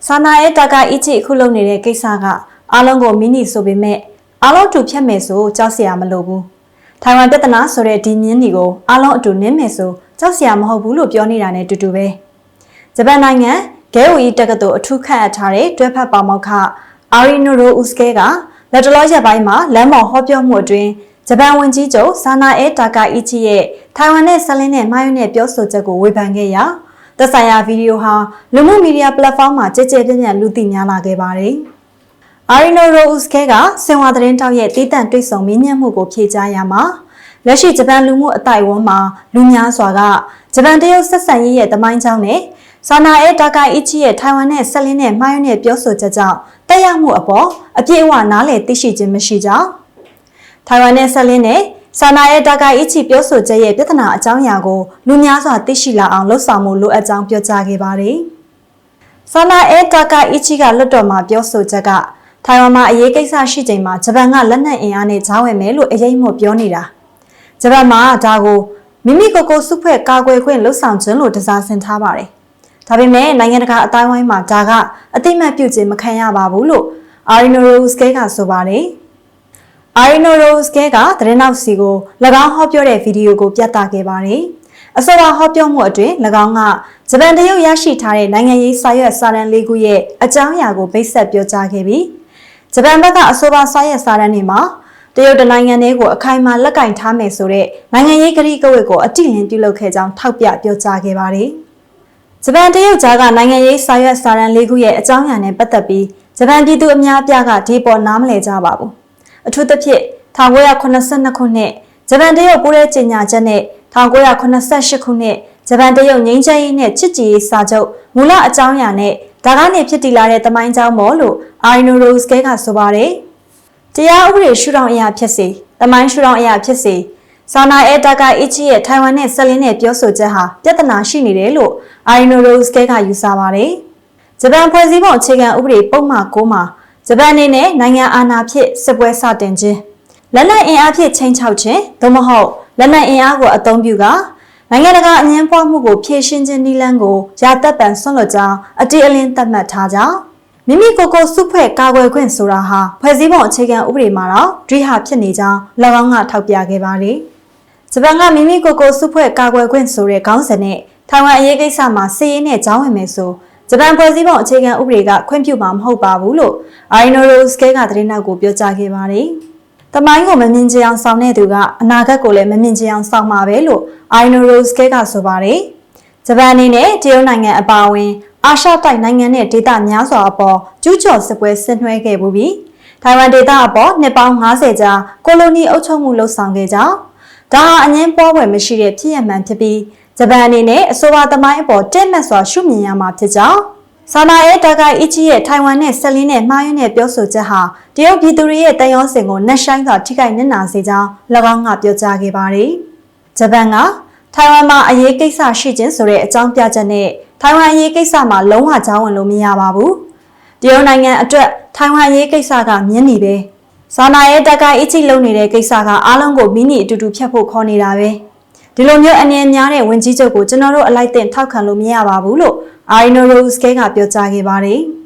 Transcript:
စာနာရဲ့တာကာအီချီအခုလုပ်နေတဲ့ကိစ္စကအားလုံးကိုမီနီဆိုပေမဲ့အားလုံးတူဖြတ်မယ်ဆိုကြောက်စရာမလိုဘူးထိုင်ဝမ်ပြဿနာဆိုတဲ့ဒီမြင်းကြီးကိုအားလုံးအတူနင်းမယ်ဆိုကြောက်စရာမဟုတ်ဘူးလို့ပြောနေတာနဲ့တူတူပဲဂျပန်နိုင်ငံဂဲဝီတက္ကသိုလ်အထူးခန့်အပ်ထားတဲ့တွဲဖက်ပါမောက္ခအာရီနိုရိုဦးစကဲကလက်တလောရက်ပိုင်းမှာလမ်းပေါ်ဟောပြောမှုအတွင်းဂျပန်ဝန်ကြီးချုပ်ဆာနာအဲတာကာအီချီရဲ့ထိုင်ဝမ်နဲ့ဆက်လင်းနဲ့မှားယွင်းတဲ့ပြောဆိုချက်ကိုဝေဖန်ခဲ့ရာသက်ဆိုင်ရာဗီဒီယိုဟာလူမှုမီဒီယာပလက်ဖောင်းမှာကြဲကြဲပြန့်ပြန့်လူသိများလာခဲ့ပါတယ်။အာရီနိုရိုဦးစကဲကစင်ဝါသတင်းတောက်ရဲ့တည်တံ့တွေ့ဆုံမင်းညံ့မှုကိုဖြေကြားရမှာလက်ရှိဂျပန်လူမှုအသိုက်အဝန်းမှာလူများစွာကဂျပန်တရုတ်ဆက်ဆံရေးရဲ့တမိုင်းကြောင်းနဲ့ဆာနာအဲတာကာအီချီရဲ့ထိုင်ဝမ်နဲ့ဆက်လင်းနဲ့မှားယွင်းတဲ့ပြောဆိုချက်ကြောင့်တက်ရောက်မှုအပေါ်အပြည့်အဝနားလည်သိရှိခြင်းမရှိကြောင်းထိုင်ဝမ်နဲ့ဆက်လင်းနဲ့ဆာနာရဲ့တာကာအီချီပြောဆိုချက်ရဲ့ပြဿနာအကြောင်းအရာကိုလူများစွာသိရှိလာအောင်လှုံ့ဆော်မှုလိုအပ်ကြောင်းပြောကြားခဲ့ပါတယ်။ဆာနာရဲ့တာကာအီချီကလွတ်တော်မှာပြောဆိုချက်ကထိုင်ဝမ်မှာအရေးကိစ္စရှိချိန်မှာဂျပန်ကလက်နက်အင်အားနဲ့ဂျားဝင်မယ်လို့အရေးမှုပြောနေတာ။ဂျပန်မှာဒါကိုမိမိကိုယ်ကိုစုဖွဲ့ကာကွယ်ခွင့်လှုံ့ဆော်ခြင်းလို့တစားဆင်ထားပါတယ်။ဒါပေမဲ့နိုင်ငံတကာအတိုင်းအဝိုင်းမှာဒါကအတိမတ်ပြုခြင်းမခံရပါဘူးလို့အာရီနိုရိုစကဲကဆိုပါတယ်။အာရီနိုရိုစကဲကသတင်းနောက်စီကို၎င်းဟောပြောတဲ့ဗီဒီယိုကိုပြသခဲ့ပါတယ်။အဆိုပါဟောပြောမှုအတွင်း၎င်းကဂျပန်တရုတ်ရရှိထားတဲ့နိုင်ငံရေးစာရွက်စာတမ်း၄ခုရဲ့အကြောင်းအရာကိုဗိတ်ဆက်ပြောကြားခဲ့ပြီးဂျပန်ဘက်ကအဆိုပါစာရွက်စာတမ်းတွေမှာတရုတ်နိုင်ငံတွေကိုအခိုင်အမာလက်ကင်ထားမယ်ဆိုတဲ့နိုင်ငံရေးကတိကဝတ်ကိုအတိအလင်းပြုလုပ်ခဲ့ကြောင်းထောက်ပြပြောကြားခဲ့ပါတယ်။ဂျပန်တရုတ်ကြားကနိုင်ငံရေးစာရွက်စာတမ်း၄ခုရဲ့အကြောင်းအရာနဲ့ပတ်သက်ပြီးဂျပန်ပြည်သူအများအပြားကဒီပေါ်နားမလည်ကြပါဘူး။အထူးသဖြင့်1982ခုနှစ်ဂျပန်တရုတ်ပူးရဲကြေညာချက်နဲ့1988ခုနှစ်ဂျပန်တရုတ်ငြိမ်းချမ်းရေးနဲ့ချစ်ကြည်ရေးစာချုပ်မူလအကြောင်းအရာနဲ့ဒါကနေဖြစ်တည်လာတဲ့တမိုင်းကြောင်းပေါ်လို့အာရီနိုရိုစကဲကဆိုပါတယ်။တရားဥပဒေရှုထောင့်အရာဖြစ်စေတမိုင်းရှုထောင့်အရာဖြစ်စေဆာနာအဲတာကာအီချီရဲ့ထိုင်ဝမ်နဲ့ဆက်လင်းတဲ့ပြောဆိုချက်ဟာပြဿနာရှိနေတယ်လို့အာရီနိုရိုစကဲကယူဆပါတယ်။ဂျပန်ဖွဲ့စည်းပုံအခြေခံဥပဒေပုံမှန်9မှာဂျပန်အနေနဲ့နိုင်ငံအာဏာဖြင့်စစ်ပွဲစတင်ခြင်းလက်နက်အင်အားဖြင့်ချိန်ချောက်ခြင်းသို့မဟုတ်လက်နက်အင်အားကိုအသုံးပြုကနိုင်ငံတကာအငြင်းပွားမှုကိုဖြေရှင်းခြင်းနည်းလမ်းကိုရာသက်ပံဆွန့်လွတ်ကြောင်းအတိအလင်းသတ်မှတ်ထားကြောင်းမိမိကိုယ်ကိုစုဖွဲ့ကာကွယ်ခွင့်ဆိုတာဟာဖွဲ့စည်းပုံအခြေခံဥပဒေမှာတော့ဒွိဟာဖြစ်နေကြောင်း၎င်းကထောက်ပြခဲ့ပါတယ်။ဂျပန်ကမိမိကိုယ်ကိုစုဖွဲ့ကာကွယ်ခွင့်ဆိုတဲ့ခေါင်းစဉ်နဲ့ထိုင်ဝမ်အရေးကိစ္စမှာစစ်ရေးနဲ့ကြောင်းဝင်မယ်ဆိုဂျပန်ဖွဲ့စည်းပုံအခြေခံဥပဒေကခွင့်ပြုမှာမဟုတ်ပါဘူးလို့အာရီနိုရိုစကဲကသတင်းနောက်ကိုပြောကြားခဲ့ပါတယ်။တမိုင်းကိုမမြင်ချင်အောင်ဆောင်တဲ့သူကအနာဂတ်ကိုလည်းမမြင်ချင်အောင်ဆောင်မှာပဲလို့အာရီနိုရိုစကဲကဆိုပါတယ်။ဂျပန်အနေနဲ့တရုတ်နိုင်ငံအပါအဝင်အာရှတိုက်နိုင်ငံနဲ့ဒေသများစွာအပေါ်ကျူးကျော်စစ်ပွဲဆင်နွှဲခဲ့ပြီးထိုင်ဝမ်ဒေသအပေါ်နှစ်ပေါင်း90ကြာကိုလိုနီအုပ်ချုပ်မှုလှုပ်ဆောင်ခဲ့ကြောင်းဒါဟာအငင်းပွားပွဲမရှိတဲ့ဖြစ်ရမှန်ဖြစ်ပြီးဂျပန်အနေနဲ့အဆိုပါသမိုင်းအပေါ်တည့်မတ်စွာရှုမြင်ရမှာဖြစ်ကြောင်းဆာနာအဲတာကာအီချီရဲ့ထိုင်ဝမ်နဲ့ဆက်လင်းနဲ့မှားယွင်းတဲ့ပြောဆိုချက်ဟာတရုတ်ပြည်သူတွေရဲ့တန်ရောစင်ကိုနှက်ဆိုင်စွာထိခိုက်နစ်နာစေကြောင်း၎င်းကပြောကြားခဲ့ပါတယ်။ဂျပန်ကထိုင်ဝမ်မှာအရေးကိစ္စရှိခြင်းဆိုတဲ့အကြောင်းပြချက်နဲ့ထိုင်ဝမ်အရေးကိစ္စမှာလုံးဝကြောင်းဝင်လို့မရပါဘူး။တရုတ်နိုင်ငံအတွက်ထိုင်ဝမ်အရေးကိစ္စကမြင်းနေပဲ။ဆာနာရဲ့တာကာအီချီလုံနေတဲ့ကိစ္စကအားလုံးကိုမီနီအတူတူဖြတ်ဖို့ခေါ်နေတာပဲ။ဒီလိုမျိုးအနေအများတဲ့ဝင်ကြီးချုပ်ကိုကျွန်တော်တို့အလိုက်တင်ထောက်ခံလို့မရပါဘူးလို့အာရီနိုရိုစကဲကပြောကြားခဲ့ပါတယ်။